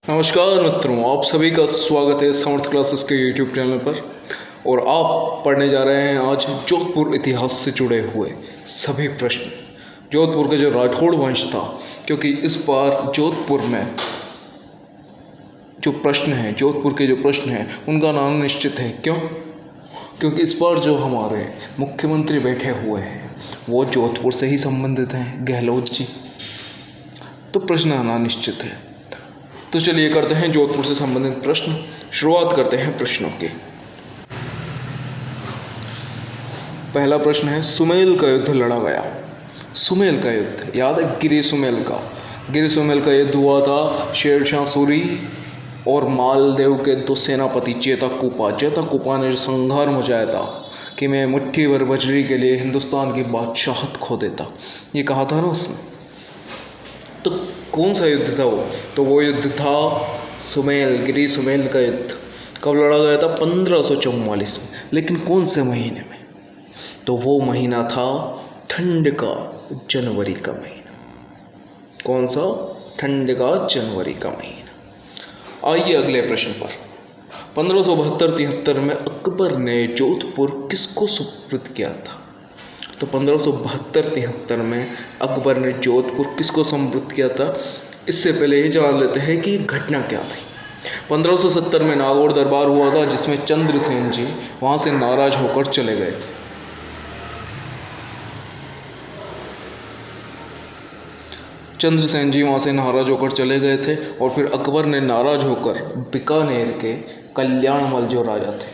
नमस्कार मित्रों, आप सभी का स्वागत है समर्थ क्लासेस के यूट्यूब चैनल पर। और आप पढ़ने जा रहे हैं आज जोधपुर इतिहास से जुड़े हुए सभी प्रश्न। जोधपुर का जो राठौड़ वंश था, क्योंकि इस बार जोधपुर में जो प्रश्न हैं, जोधपुर के जो प्रश्न हैं उनका नाम निश्चित है। क्यों? क्योंकि इस बार जो हमारे मुख्यमंत्री बैठे हुए हैं वो जोधपुर से ही संबंधित हैं, गहलोत जी। तो प्रश्न आना निश्चित है। तो चलिए करते हैं जोधपुर से संबंधित प्रश्न। शुरुआत करते हैं प्रश्नों की। पहला प्रश्न है, सुमेल का युद्ध लड़ा गया। सुमेल का युद्ध याद है? गिरि सुमेल का युद्ध हुआ था शेरशाह सूरी और मालदेव के दो सेनापति चेताकूपा ने संहार मचाया था कि मैं मुट्ठी भर बजरी के लिए हिंदुस्तान की बादशाहत खो देता, ये कहा था ना उसने। तो कौन सा युद्ध था वो? तो वो युद्ध था गिरि सुमेल का युद्ध। कब लड़ा गया था? 1544 में। लेकिन कौन से महीने में? तो वो महीना था ठंड का, जनवरी का महीना। कौन सा? ठंड का, जनवरी का महीना। आइए अगले प्रश्न पर। 1572-73 में अकबर ने जोधपुर किसको सुपुर्द किया था? तो 1572-73 में अकबर ने जोधपुर किसको समर्पित किया था? इससे पहले ये जान लेते हैं कि घटना क्या थी। 1570 में नागौर दरबार हुआ था, जिसमें चंद्रसेन जी वहाँ से नाराज होकर चले गए थे। चंद्रसेन जी वहाँ से नाराज होकर चले गए थे और फिर अकबर ने नाराज होकर बीकानेर के कल्याणमल जो राजा थे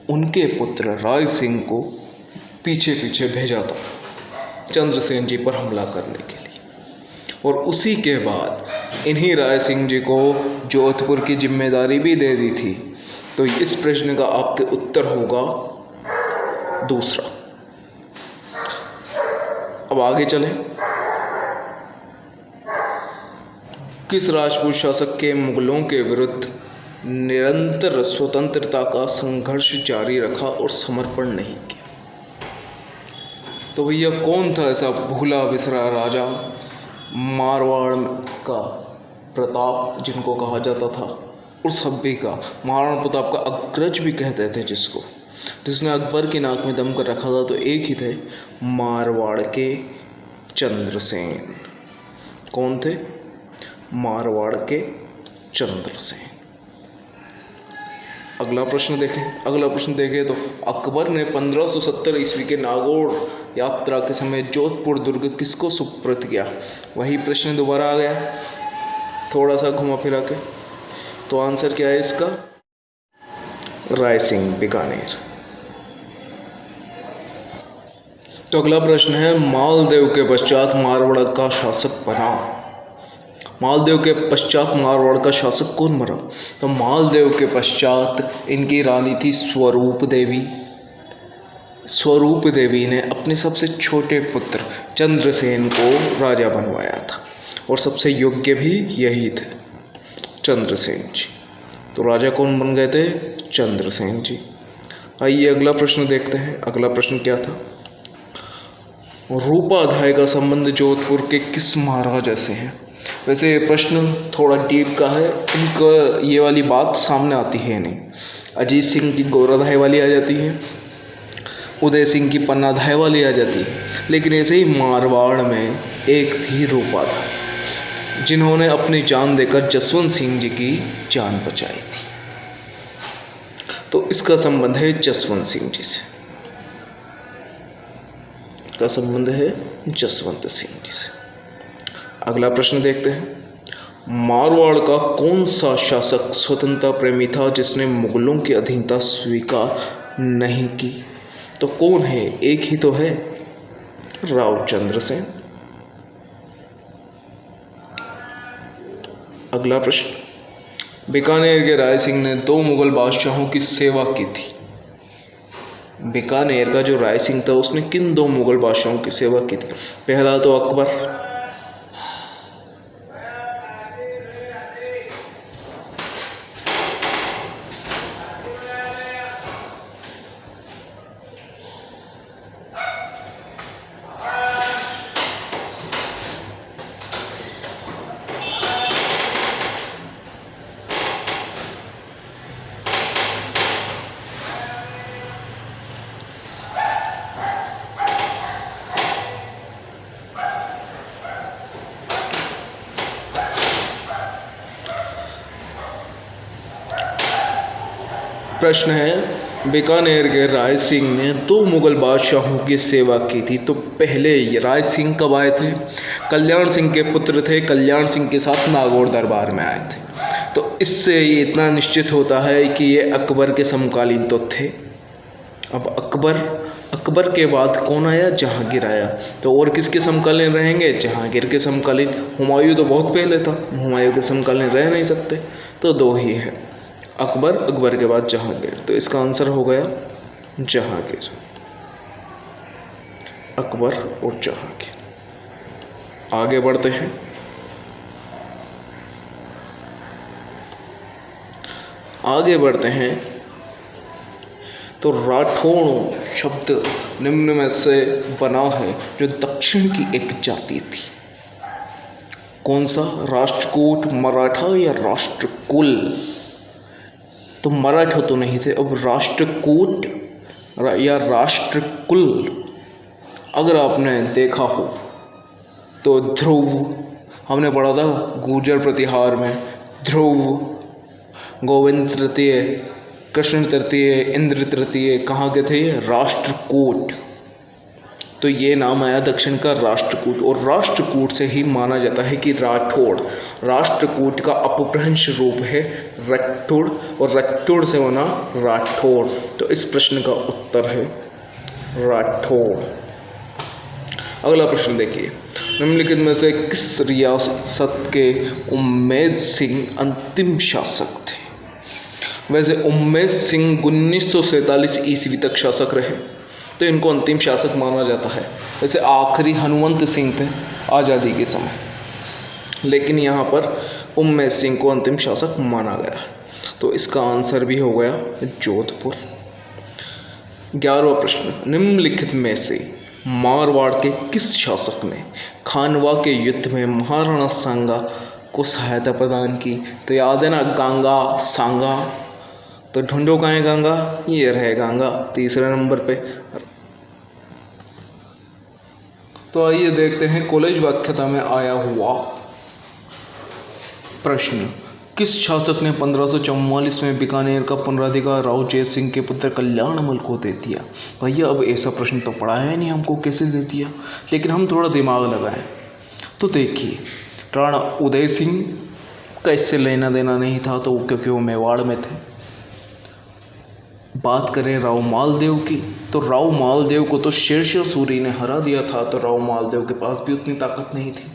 उनके पुत्र राय सिंह को पीछे पीछे भेजा था चंद्रसेन जी पर हमला करने के लिए। और उसी के बाद इन्हीं राय सिंह जी को जोधपुर की जिम्मेदारी भी दे दी थी। तो इस प्रश्न का आपके उत्तर होगा दूसरा। अब आगे चलें। किस राजपूत शासक के मुगलों के विरुद्ध निरंतर स्वतंत्रता का संघर्ष जारी रखा और समर्पण नहीं किया? तो भैया कौन था ऐसा भूला बिसरा राजा? मारवाड़ का प्रताप जिनको कहा जाता था, और सभी का महाराणा प्रताप का अग्रज भी कहते थे जिसने अकबर की नाक में दम कर रखा था। तो एक ही थे, मारवाड़ के चंद्रसेन। कौन थे? मारवाड़ के चंद्रसेन। अगला प्रश्न देखें तो अकबर ने 1570 ईस्वी के नागौर यात्रा के समय जोधपुर दुर्ग किसको सुपुर्द किया? वही प्रश्न दोबारा आ गया, थोड़ा सा घुमा फिरा के। तो आंसर क्या है इसका? राय सिंह, बीकानेर। तो अगला प्रश्न है, मालदेव के पश्चात मारवाड़ का शासक बना। मालदेव के पश्चात मारवाड़ का शासक कौन बना? तो मालदेव के पश्चात इनकी रानी थी स्वरूप देवी। स्वरूप देवी ने अपने सबसे छोटे पुत्र चंद्रसेन को राजा बनवाया था और सबसे योग्य भी यही थे, चंद्रसेन जी। तो राजा कौन बन गए थे? चंद्रसेन जी। आइए अगला प्रश्न देखते हैं। अगला प्रश्न क्या था? रूपाधाय का संबंध जोधपुर के किस महाराजा से है? वैसे प्रश्न थोड़ा डीप का है, इनका ये वाली बात सामने आती है नहीं। अजीत सिंह की गोराधाय वाली आ जाती है, उदय सिंह की पन्नाधाय वाली आ जाती है, लेकिन ऐसे ही मारवाड़ में एक थी रूपाधाय जिन्होंने अपनी जान देकर जसवंत सिंह जी की जान बचाई थी। तो इसका संबंध है जसवंत सिंह जी से। इसका संबंध है जसवंत सिंह जी से। अगला प्रश्न देखते हैं। मारवाड़ का कौन सा शासक स्वतंत्रता प्रेमी था जिसने मुगलों की अधीनता स्वीकार नहीं की? तो कौन है? एक ही तो है, राव चंद्रसेन। अगला प्रश्न, बीकानेर के राय सिंह ने 2 मुगल बादशाहों की सेवा की थी। बीकानेर का जो राय सिंह था उसने किन 2 मुगल बादशाहों की सेवा की थी? पहला तो अकबर, प्रश्न है, बीकानेर के राय सिंह ने 2 मुगल बादशाहों की सेवा की थी। तो पहले राय सिंह कब आए थे? कल्याण सिंह के पुत्र थे, कल्याण सिंह के साथ नागौर दरबार में आए थे। तो इससे ये इतना निश्चित होता है कि ये अकबर के समकालीन तो थे। अब अकबर के बाद कौन आया? जहांगीर आया। तो और किसके समकालीन रहेंगे? जहांगीर के समकालीन। हुमायूं तो बहुत पहले था, हुमायूं के समकालीन रह नहीं सकते। तो 2 ही है, अकबर के बाद जहांगीर। तो इसका आंसर हो गया जहांगीर, अकबर और जहांगीर। आगे बढ़ते हैं। तो राठौड़ शब्द निम्न में से बना है जो दक्षिण की एक जाति थी। कौन सा? राष्ट्रकूट, मराठा या राष्ट्रकुल? तो मराठा तो नहीं थे, अब राष्ट्रकूट या राष्ट्रकुल। अगर आपने देखा हो तो ध्रुव, हमने पढ़ा था गुर्जर प्रतिहार में, ध्रुव, गोविंद तृतीय, कृष्ण तृतीय, इंद्र तृतीय कहाँ के थे? राष्ट्रकूट। तो ये नाम आया दक्षिण का राष्ट्रकूट, और राष्ट्रकूट से ही माना जाता है कि राठौड़ राष्ट्रकूट का अपभ्रंश रूप है रक्तुड़, और रक्तुड़ से बना राठौड़। तो इस प्रश्न का उत्तर है राठौड़। अगला प्रश्न देखिए, निम्नलिखित में से किस रियासत के उम्मेद सिंह अंतिम शासक थे? वैसे उम्मेद सिंह 1947 ईस्वी तक शासक रहे, तो इनको अंतिम शासक माना जाता है। वैसे आखिरी हनुमंत सिंह थे आज़ादी के समय, लेकिन यहाँ पर उम्मेद सिंह को अंतिम शासक माना गया। तो इसका आंसर भी हो गया जोधपुर। 11वां प्रश्न, निम्नलिखित में से मारवाड़ के किस शासक ने खानवा के युद्ध में महाराणा सांगा को सहायता प्रदान की? तो याद है ना, गांगा सांगा। तो ढूंढो कहाँ है गंगा? ये रहे गंगा 3रे नंबर पे। तो आइए देखते हैं कॉलेज व्याख्याता में आया हुआ प्रश्न, किस शासक ने 1544 में बीकानेर का पुनराधिकार राव जय सिंह के पुत्र कल्याणमल को दे दिया? भैया अब ऐसा प्रश्न तो पढ़ा है नहीं हमको, कैसे दे दिया? लेकिन हम थोड़ा दिमाग लगाएं तो देखिए, राणा उदय सिंह का इससे लेना देना नहीं था, तो क्योंकि वो मेवाड़ में थे। बात करें राव मालदेव की, तो राव मालदेव को तो शेरशाह सूरी ने हरा दिया था, तो राव मालदेव के पास भी उतनी ताकत नहीं थी।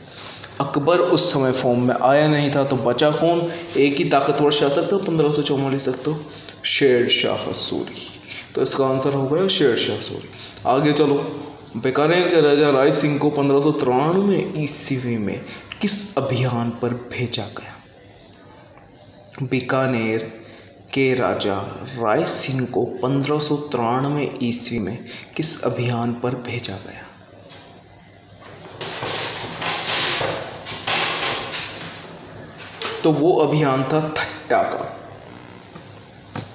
अकबर उस समय फॉर्म में आया नहीं था, तो बचा कौन? एक ही ताकतवर शासक था 1544 तक, तो शेरशाह सूरी। तो इसका आंसर हो गया शेरशाह सूरी। आगे चलो, बीकानेर के राजा राय सिंह को 1593 ईस्वी में किस अभियान पर भेजा गया? बीकानेर के राजा राय सिंह को 1593 ईस्वी में किस अभियान पर भेजा गया? तो वो अभियान था थट्टा का।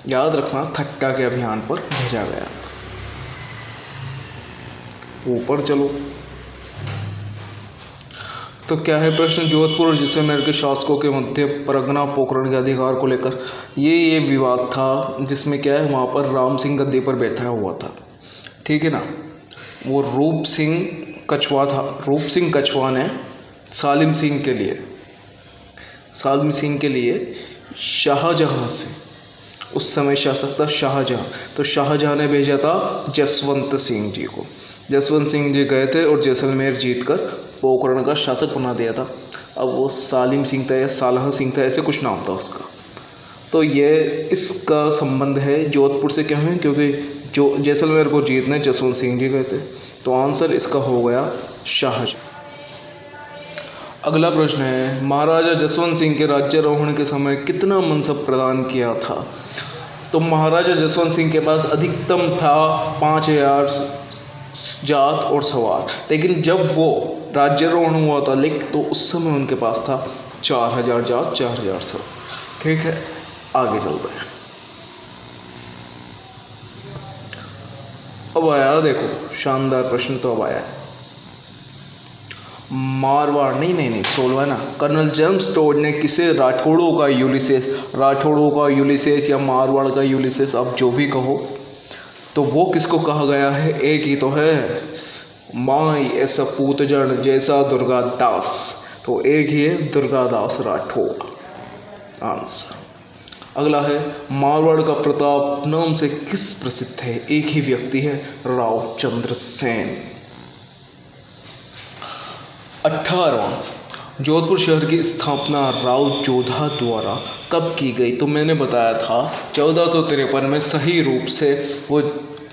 याद रखना, थट्टा के अभियान पर भेजा गया था। ऊपर चलो, तो क्या है प्रश्न, जोधपुर और जैसलमेर के शासकों के मध्य परगना पोकरण के अधिकार को लेकर ये विवाद था, जिसमें क्या है, वहाँ पर राम सिंह गद्दी पर बैठा हुआ था, ठीक है ना। वो रूप सिंह कछवा था। रूप सिंह कछवा ने सालिम सिंह के लिए शाहजहाँ से, उस समय शासक था शाहजहाँ, तो शाहजहाँ ने भेजा था जसवंत सिंह जी को। जसवंत सिंह जी गए थे और जैसलमेर जीतकर पोकरण का शासक बना दिया था। अब वो सालिम सिंह था या सालह सिंह था, ऐसे कुछ नाम था उसका। तो ये इसका संबंध है जोधपुर से। क्यों है? क्योंकि जो जैसलमेर को जीतने जसवंत सिंह जी गए थे। तो आंसर इसका हो गया शाहजहाँ। अगला प्रश्न है, महाराजा जसवंत सिंह के राज्यारोहण के समय कितना मनसब प्रदान किया था? तो महाराजा जसवंत सिंह के पास अधिकतम था 5000 जात और सवार, लेकिन जब वो राज्यारोहण हुआ था तो उस समय उनके पास था 4000 जात 4000 सवार। ठीक है, आगे चलते हैं। अब आया, देखो शानदार प्रश्न तो अब आया है। मारवाड़ नहीं 16 ना। कर्नल जेम्स टोड ने किसे राठौड़ों का यूलिसेस या मारवाड़ का यूलिसेस, आप जो भी कहो, तो वो किसको कहा गया है? एक ही तो है, माई ऐसा पूतजन जैसा दुर्गादास, तो एक ही है, दुर्गादास राठौड़ आंसर। अगला है, मारवाड़ का प्रताप नाम से किस प्रसिद्ध है? एक ही व्यक्ति है, राव चंद्रसेन। 18वां, जोधपुर शहर की स्थापना राव जोधा द्वारा कब की गई? तो मैंने बताया था 1453 में सही रूप से वो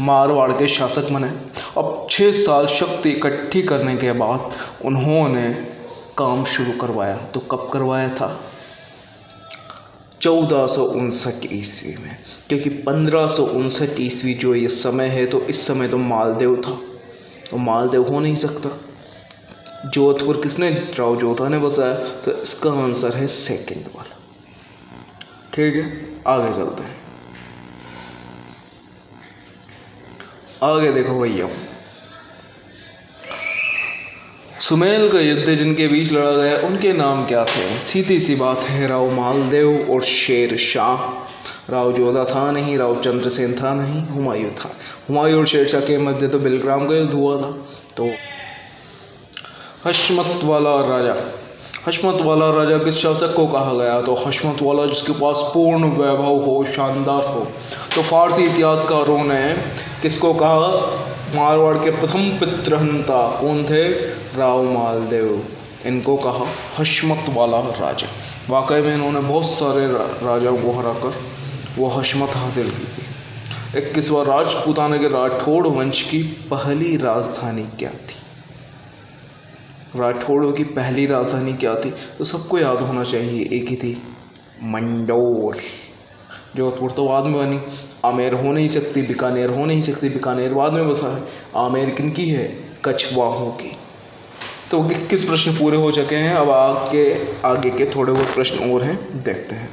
मारवाड़ के शासक बने। अब 6 साल शक्ति इकट्ठी करने के बाद उन्होंने काम शुरू करवाया। तो कब करवाया था? 1459 ईस्वी में, क्योंकि 1559 ईस्वी जो ये समय है, तो इस समय तो मालदेव था, तो मालदेव हो नहीं सकता। जोधपुर किसने? राव जोधा ने बसाया, तो इसका आंसर है सेकंड वाला। ठीक है, आगे चलते हैं। आगे देखो भैया, सुमेल का युद्ध जिनके बीच लड़ा गया उनके नाम क्या थे? सीधी सी बात है, राव मालदेव और शेर शाह। राव जोधा था नहीं, राव चंद्रसेन था नहीं, हुमायूं था। हुमायूं और शेर शाह के मध्य तो बिलग्राम का युद्ध हुआ था। तो हशमत वाला राजा किस शासक को कहा गया? तो हशमत वाला जिसके पास पूर्ण वैभव हो, शानदार हो। तो फारसी इतिहासकारों ने किसको कहा? मारवाड़ के प्रथम पितृहंता कौन थे? राव मालदेव। इनको कहा हशमत वाला राजा। वाकई में इन्होंने बहुत सारे राजाओं को हराकर वो हशमत हासिल की थी। 21वां, राजपूताना के राठौड़ वंश की पहली राजधानी क्या थी? राठौड़ों की पहली राजधानी क्या थी? तो सबको याद होना चाहिए, एक ही थी, मंडोर। जोधपुर तो बाद में बनी। आमेर हो नहीं सकती, बीकानेर हो नहीं सकती, बीकानेर बाद में बसा है। आमेर किनकी है? कछवाहों की। तो 21 प्रश्न पूरे हो चुके हैं। अब आगे के थोड़े बहुत प्रश्न और हैं, देखते हैं।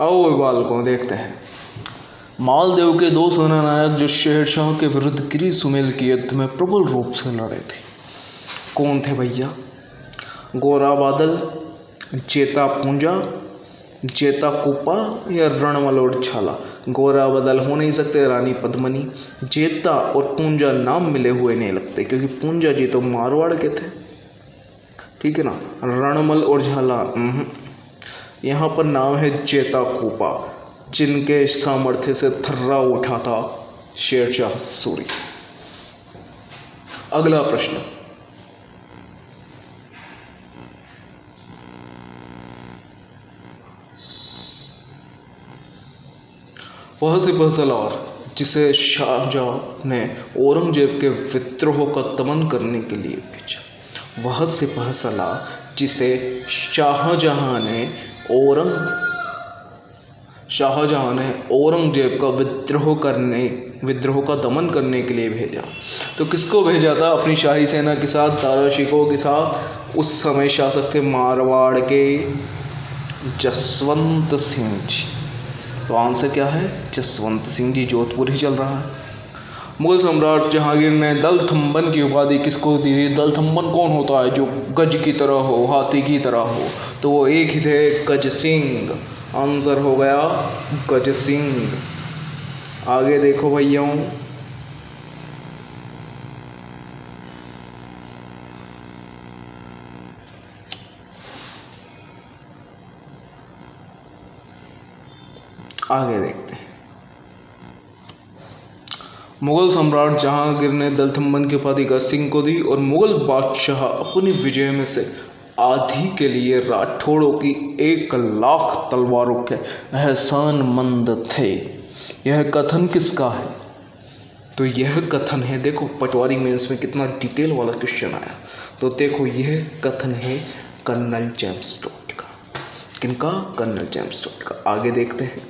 आओ बालकों, देखते हैं। मालदेव के 2 सेनानायक जो शेरशाह के विरुद्ध गिरी सुमेल के युद्ध में प्रबल रूप से लड़े थे, कौन थे भैया? गोरा बादल, जेता पूंजा, जेता कुपा या रणमल और झाला? गोरा बादल हो नहीं सकते, रानी पद्मनी। जेता और पूंजा नाम मिले हुए नहीं लगते, क्योंकि पूंजा जी तो मारवाड़ के थे, ठीक है ना। रणमल और झाला यहाँ पर नाम है जेता कुपा, जिनके सामर्थ्य से थर्रा उठा था शेरशाह सूरी। अगला प्रश्न, वह सिपह सलार जिसे शाहजहां ने औरंगजेब के विद्रोह का दमन करने के लिए भेजा। वह सिपह सलार जिसे शाहजहां ने औरंगजेब का विद्रोह का दमन करने के लिए भेजा। तो किसको भेजा था? अपनी शाही सेना के साथ, दारा शिकोह के साथ। उस समय शासक थे मारवाड़ के जसवंत सिंह जी। तो आंसर क्या है? जसवंत सिंह जी। जोधपुर ही चल रहा है। मुगल सम्राट जहांगीर ने दलथम्बन की उपाधि किसको दी थी? दलथम्बन कौन होता है? जो गज की तरह हो, हाथी की तरह हो। तो वो एक ही थे, गज सिंह। आंसर हो गया गज सिंह। आगे देखो भैया, आगे देखते हैं। मुगल सम्राट जहांगीर ने दलथम्बन की उपाधि गज सिंह को दी, और मुगल बादशाह अपनी विजय में से आधी के लिए राठौड़ों की 1,00,000 तलवारों के एहसानमंद थे। यह कथन किसका है? तो यह कथन है, देखो पटवारी मेंस में कितना डिटेल वाला क्वेश्चन आया। तो देखो, यह कथन है कर्नल जेम्स टोड का। किनका? कर्नल जेम्स टोड का। आगे देखते हैं।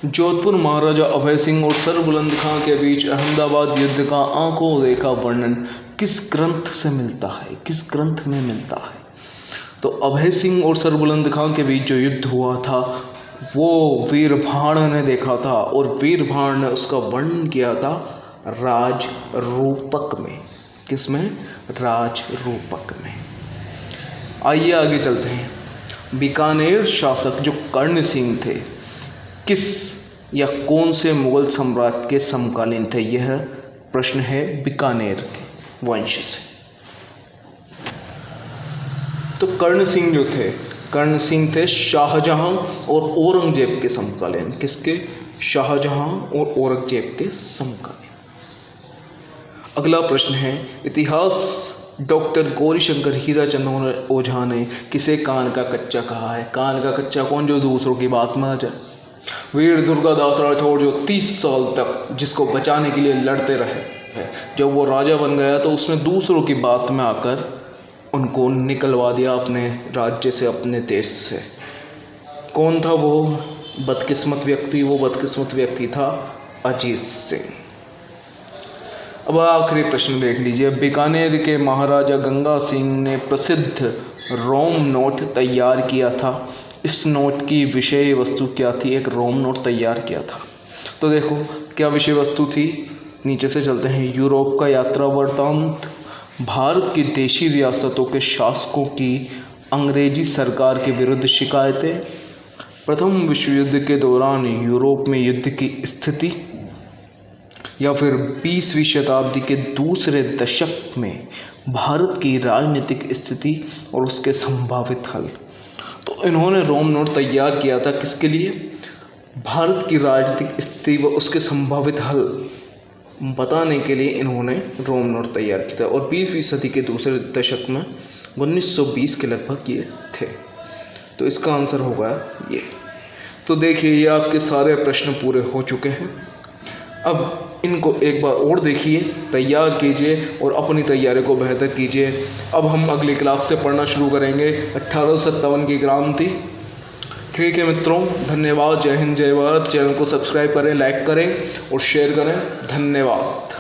जोधपुर महाराजा अभय सिंह और सर बुलंद खां के बीच अहमदाबाद युद्ध का आंखों देखा वर्णन किस ग्रंथ से मिलता है, किस ग्रंथ में मिलता है? तो अभय सिंह और सर बुलंद खां के बीच जो युद्ध हुआ था वो वीरभाण ने देखा था, और वीरभाण ने उसका वर्णन किया था राजरूपक में। किसमें? राजरूपक में। आइए आगे चलते हैं। बीकानेर शासक जो कर्ण सिंह थे किस या कौन से मुगल सम्राट के समकालीन थे? यह प्रश्न है बीकानेर के वंश से। तो कर्ण सिंह जो थे, कर्ण सिंह थे शाहजहां और औरंगजेब के समकालीन। किसके? शाहजहां और औरंगजेब के समकालीन। अगला प्रश्न है इतिहास डॉक्टर गौरीशंकर हीराचंद ओझा ने किसे कान का कच्चा कहा है? कान का कच्चा कौन? जो दूसरों की बात में आ जाए। वीर दुर्गादास राठौड़ जो 30 साल तक जिसको बचाने के लिए लड़ते रहे, जब वो राजा बन गया तो उसने दूसरों की बात में आकर उनको निकलवा दिया अपने राज्य से, अपने देश से। कौन था वो बदकिस्मत व्यक्ति? वो बदकिस्मत व्यक्ति था अजीत सिंह। अब आखिरी प्रश्न देख लीजिए। बीकानेर के महाराजा गंगा सिंह ने प्रसिद्ध रोम नोट तैयार किया था। इस नोट की विषय वस्तु क्या थी? एक रोम नोट तैयार किया था। तो देखो क्या विषय वस्तु थी, नीचे से चलते हैं। यूरोप का यात्रा वृत्तांत, भारत की देशी रियासतों के शासकों की अंग्रेजी सरकार के विरुद्ध शिकायतें, प्रथम विश्व युद्ध के दौरान यूरोप में युद्ध की स्थिति, या फिर 20वीं शताब्दी के दूसरे दशक में भारत की राजनीतिक स्थिति और उसके संभावित हल। तो इन्होंने रोम नोट तैयार किया था किसके लिए? भारत की राजनीतिक स्थिति व उसके संभावित हल बताने के लिए इन्होंने रोम नोट तैयार किया था, और 20वीं सदी के दूसरे दशक में 1920 के लगभग ये थे। तो इसका आंसर होगा ये। तो देखिए ये आपके सारे प्रश्न पूरे हो चुके हैं। अब इनको एक बार और देखिए, तैयार कीजिए और अपनी तैयारी को बेहतर कीजिए। अब हम अगली क्लास से पढ़ना शुरू करेंगे 1857 की क्रांति। ठीक है मित्रों, धन्यवाद। जय हिंद, जय भारत। चैनल को सब्सक्राइब करें, लाइक करें और शेयर करें। धन्यवाद।